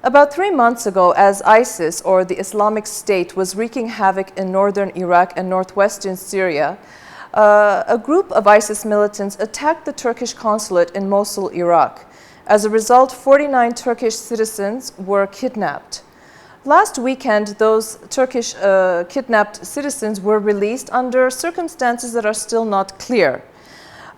About 3 months ago, as ISIS, or the Islamic State, was wreaking havoc in northern Iraq and northwestern Syria, a group of ISIS militants attacked the Turkish consulate in Mosul, Iraq. As a result, 49 Turkish citizens were kidnapped. Last weekend, those Turkish kidnapped citizens were released under circumstances that are still not clear.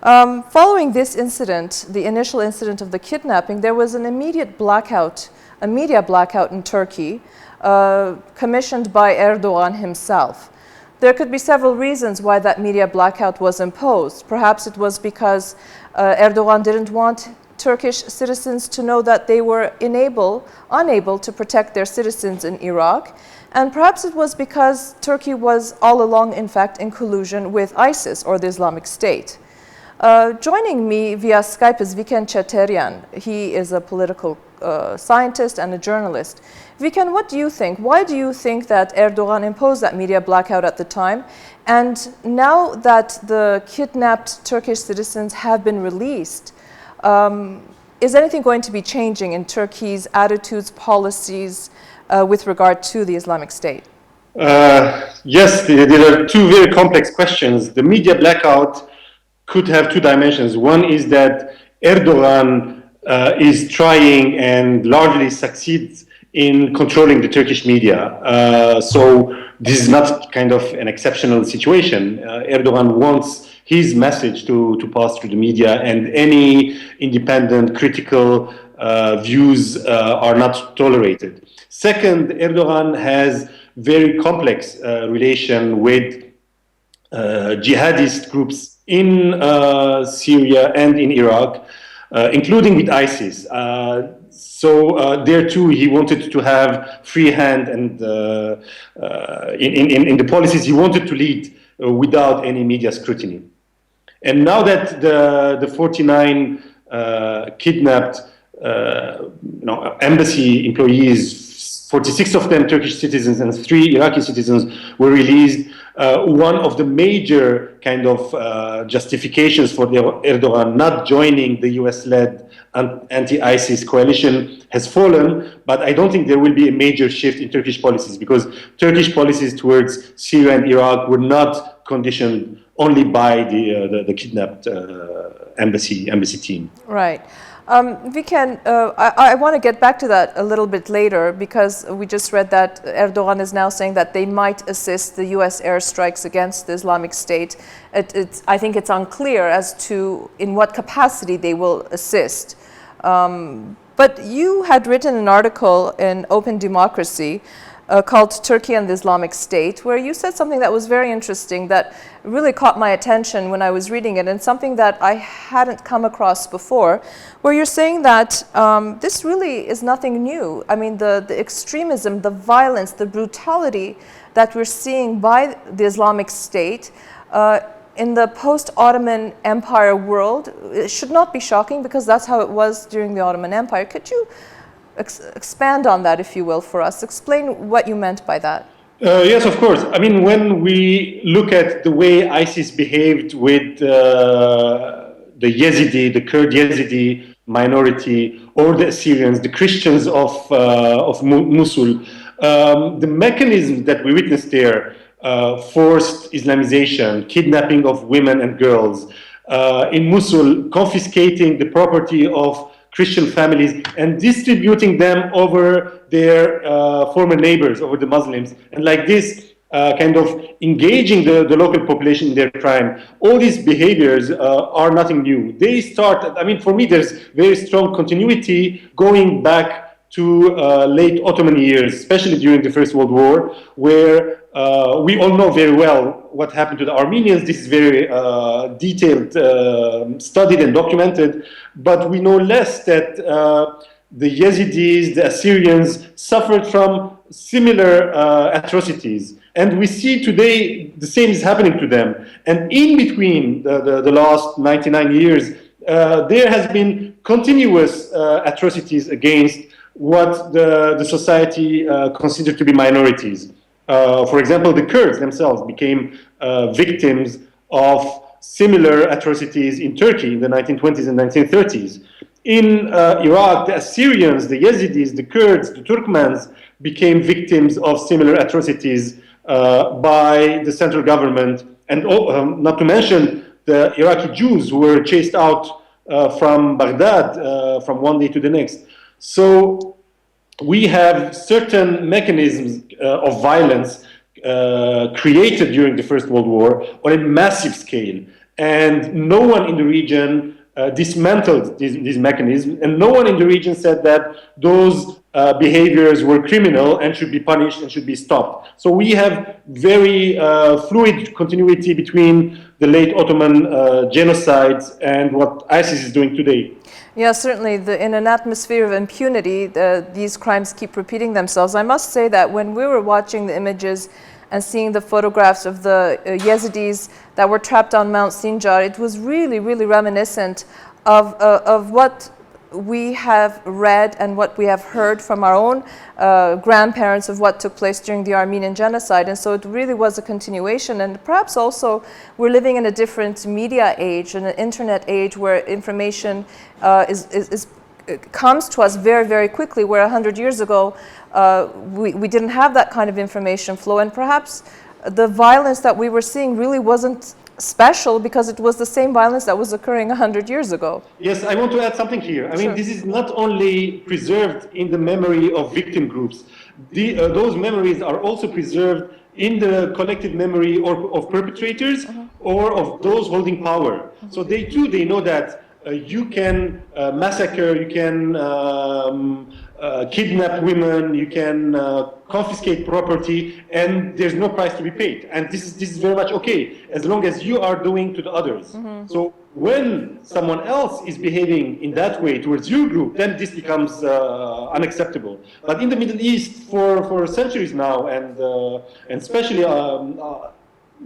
Following this incident, the initial incident of the kidnapping, there was an immediate blackout, a media blackout in Turkey, commissioned by Erdogan himself. There could be several reasons why that media blackout was imposed. Perhaps it was because Erdogan didn't want Turkish citizens to know that they were unable to protect their citizens in Iraq. And perhaps it was because Turkey was all along, in fact, in collusion with ISIS, or the Islamic State. Joining me via Skype is Vicken Cheterian. He is a political scientist and a journalist. Vicken, what do you think? Why do you think that Erdogan imposed that media blackout at the time? And now that the kidnapped Turkish citizens have been released, is anything going to be changing in Turkey's attitudes, policies with regard to the Islamic State? Yes, there are two very complex questions. The media blackout could have two dimensions. One is that Erdogan is trying and largely succeeds in controlling the Turkish media. So this is not kind of an exceptional situation. Erdogan wants his message to pass through the media, and any independent, critical views are not tolerated. Second, Erdogan has very complex relation with jihadist groups in Syria and in Iraq, including with ISIS. So there too, he wanted to have free hand, and in the policies he wanted to lead without any media scrutiny. And now that the 49 kidnapped embassy employees, 46 of them Turkish citizens and 3 Iraqi citizens, were released, one of the major kind of justifications for Erdogan not joining the US-led anti-ISIS coalition has fallen, but I don't think there will be a major shift in Turkish policies, because Turkish policies towards Syria and Iraq were not conditioned only by the kidnapped embassy team. Right. Vicken, I want to get back to that a little bit later, because we just read that Erdogan is now saying that they might assist the US airstrikes against the Islamic State. I think it's unclear as to in what capacity they will assist. But you had written an article in Open Democracy called Turkey and the Islamic State, where you said something that was very interesting, that really caught my attention when I was reading it, and something that I hadn't come across before, where you're saying that this really is nothing new. I mean, the extremism, the violence, the brutality that we're seeing by the Islamic State in the post-Ottoman Empire world, it should not be shocking, because that's how it was during the Ottoman Empire. Could you expand on that, if you will, for us? Explain what you meant by that. Yes, of course. I mean, when we look at the way ISIS behaved with the Yazidi, the Kurd Yazidi minority, or the Assyrians, the Christians of Mosul, the mechanisms that we witnessed there, forced Islamization, kidnapping of women and girls, in Mosul, confiscating the property of Christian families and distributing them over their former neighbors, over the Muslims, and like this, kind of engaging the local population in their crime. All these behaviors are nothing new. They start, I mean, for me, there's very strong continuity going back to late Ottoman years, especially during the First World War, where we all know very well what happened to the Armenians. This is very detailed, studied and documented, but we know less that the Yazidis, the Assyrians suffered from similar atrocities. And we see today the same is happening to them. And in between the last 99 years, there has been continuous atrocities against what the society considered to be minorities. For example, the Kurds themselves became victims of similar atrocities in Turkey in the 1920s and 1930s. In Iraq, the Assyrians, the Yazidis, the Kurds, the Turkmens became victims of similar atrocities by the central government, and not to mention the Iraqi Jews who were chased out from Baghdad from one day to the next. So we have certain mechanisms of violence created during the First World War on a massive scale, and no one in the region dismantled these mechanisms, and no one in the region said that those behaviors were criminal and should be punished and should be stopped. So we have very fluid continuity between the late Ottoman genocides and what ISIS is doing today. Yeah, certainly. In an atmosphere of impunity, these crimes keep repeating themselves. I must say that when we were watching the images and seeing the photographs of the Yazidis that were trapped on Mount Sinjar, it was really, really reminiscent of what we have read and what we have heard from our own grandparents of what took place during the Armenian genocide. And so it really was a continuation. And perhaps also we're living in a different media age, in an internet age where information comes to us very, very quickly, where 100 years ago we didn't have that kind of information flow. And perhaps the violence that we were seeing really wasn't special because it was the same violence that was occurring 100 years ago. Yes, I want to add something here. I mean, this is not only preserved in the memory of victim groups. Those memories are also preserved in the collective memory of perpetrators or of those holding power. So they too, they know that you can massacre, you can kidnap women, you can confiscate property, and there's no price to be paid. And this is very much okay, as long as you are doing to the others. So when someone else is behaving in that way towards your group, then this becomes unacceptable. But in the Middle East, for centuries now, and especially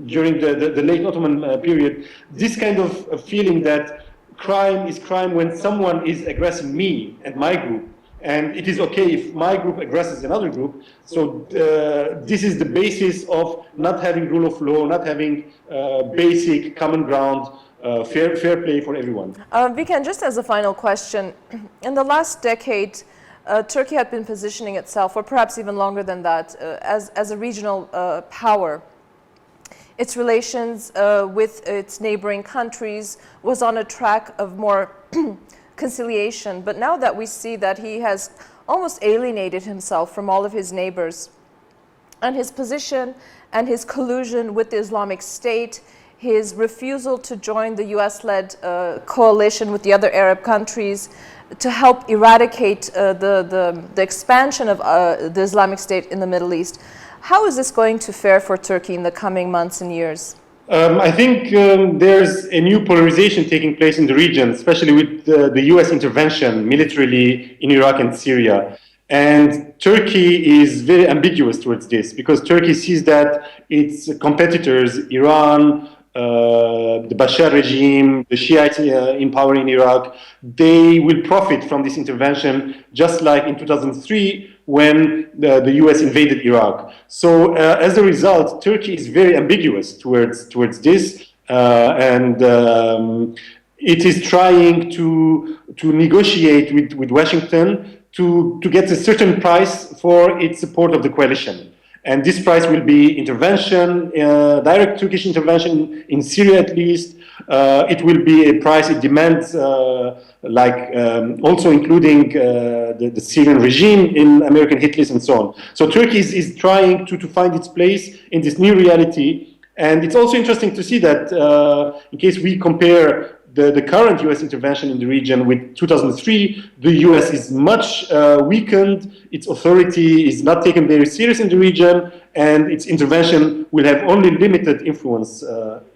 during the late Ottoman period, this kind of feeling that crime is crime when someone is aggressing me and my group, and it is okay if my group aggresses another group. So this is the basis of not having rule of law, not having basic common ground, fair play for everyone. Vicken, just as a final question, in the last decade, Turkey had been positioning itself, or perhaps even longer than that, as a regional power. Its relations with its neighboring countries was on a track of more conciliation. But now that we see that he has almost alienated himself from all of his neighbors, and his position and his collusion with the Islamic State, his refusal to join the US-led coalition with the other Arab countries to help eradicate the expansion of the Islamic State in the Middle East, how is this going to fare for Turkey in the coming months and years? I think there's a new polarization taking place in the region, especially with the US intervention militarily in Iraq and Syria. And Turkey is very ambiguous towards this, because Turkey sees that its competitors, Iran, the Bashar regime, the Shiites in power in Iraq, they will profit from this intervention, just like in 2003 when the US invaded Iraq. So as a result, Turkey is very ambiguous towards this, and it is trying to negotiate with Washington to get a certain price for its support of the coalition. And this price will be intervention, direct Turkish intervention in Syria at least. It will be a price it demands, also including the Syrian regime in American hit list and so on. So Turkey is trying to find its place in this new reality. And it's also interesting to see that in case we compare the current US intervention in the region with 2003, the US is much weakened, its authority is not taken very serious in the region, and its intervention will have only limited influence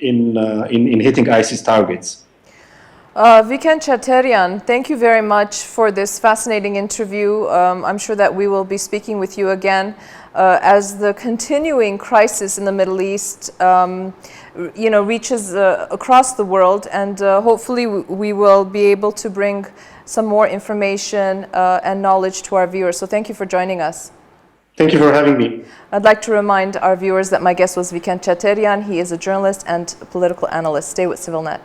in hitting ISIS targets. Vicken Cheterian, thank you very much for this fascinating interview. I'm sure that we will be speaking with you again as the continuing crisis in the Middle East reaches across the world, and hopefully we will be able to bring some more information and knowledge to our viewers. So thank you for joining us. Thank you for having me. I'd like to remind our viewers that my guest was Vicken Cheterian. He is a journalist and a political analyst. Stay with CivilNet.